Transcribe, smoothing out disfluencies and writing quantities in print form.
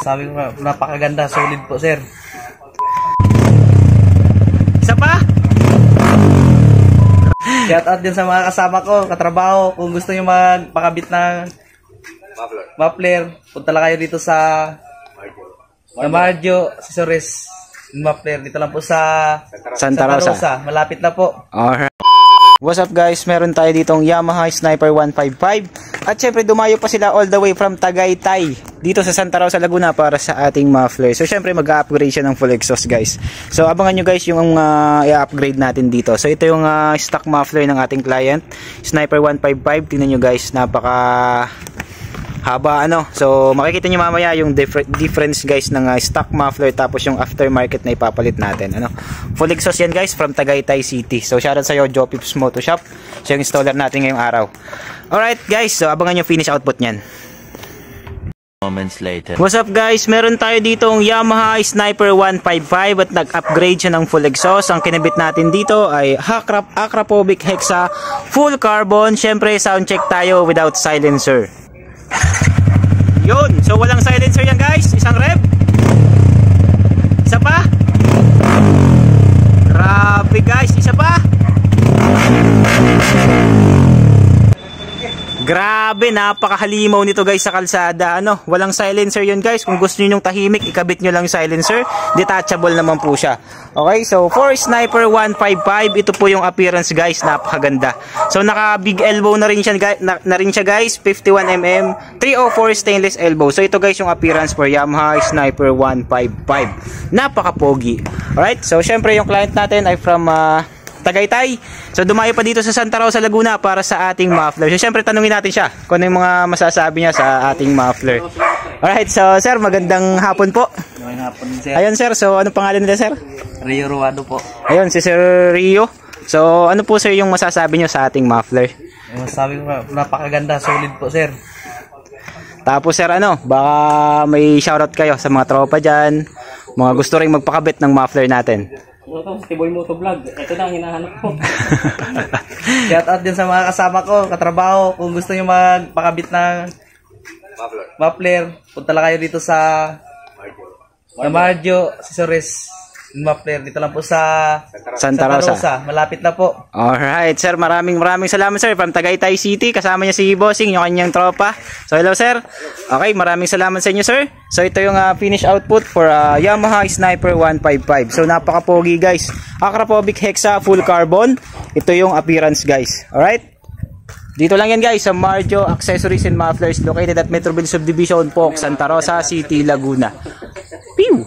Sabi ko, napakaganda, solid po sir. Isa pa? Shout out din sa mga kasama ko, katrabaho. Kung gusto nyo magpakabit ng muffler, punta lang kayo dito sa Marjo Accessories Muffler. Dito lang po sa Santa Rosa. Malapit na po. Alright. What's up guys, meron tayo ditong Yamaha Sniper 155 at syempre dumayo pa sila all the way from Tagaytay dito sa Santa Rosa, Laguna para sa ating muffler. So syempre mag-upgrade siya ng full exhaust guys. So abangan nyo guys yung i-upgrade natin dito. So ito yung stock muffler ng ating client, Sniper 155. Tingnan nyo guys, napaka haba ano. So makikita nyo mamaya yung difference guys ng stock muffler tapos yung aftermarket na ipapalit natin ano. Full exhaust yan guys from Tagaytay City. So shoutout sa iyo Joe Pips Moto Shop. Siya yung installer natin ngayong araw. Alright guys, so abangan nyo finish output nyan. Moments later. What's up guys, meron tayo ditong Yamaha Sniper 155 at nag-upgrade siya ng full exhaust. Ang kinabit natin dito ay Akrapovic Hexa full carbon. Syempre sound check tayo without silencer. Yun, so walang silencer yan guys, isang rev. Isa pa. Grabe guys, isa pa. Grabe, napakahalimaw nito guys sa kalsada ano. Walang silencer yun guys. Kung gusto niyo yung tahimik, ikabit nyo lang yung silencer. Detachable naman po siya. Okay, so for Sniper 155, ito po yung appearance guys, napakaganda. So naka big elbow na rin siya guys, 51mm, 304 stainless elbow. So ito guys yung appearance for Yamaha Sniper 155. Napaka-pogi. Alright, so syempre yung client natin ay from Tagaytay. So dumayo pa dito sa Santa Rosa, Laguna para sa ating muffler. So syempre tanungin natin siya kung ano yung mga masasabi niya sa ating muffler. Alright, so sir, magandang hapon po. Magandang hapon sir. Ayun sir, so ano pangalan nila sir? Rio Ruado po. Ayun, si Sir Rio. So ano po sir yung masasabi niyo sa ating muffler? Sabi ko, napakaganda, solid po sir. Tapos sir, ano, baka may shoutout kayo sa mga tropa dyan, mga gusto rin magpakabit ng muffler natin. Ito, si Boy Moto Vlog. Ito na ang hinahanap ko. Shout out din sa mga kasama ko, katrabaho. Kung gusto nyo magpakabit ng muffler, punta lang kayo dito sa Marjo Accessories Muffler. Dito lang po sa Santa Rosa. Malapit na po. Alright sir, maraming salamat sir from Tagaytay City. Kasama niya si Bossing, yung kanyang tropa. So hello sir. Okay, maraming salamat sa inyo sir. So ito yung finish output for Yamaha Sniper 155. So napaka-pogi guys. Akrapovic Hexa full carbon. Ito yung appearance guys. Alright. Dito lang yan guys sa Marjo Accessories and Mufflers located at Metroville Subdivision, Poc, Santa Rosa City, Laguna. Pew!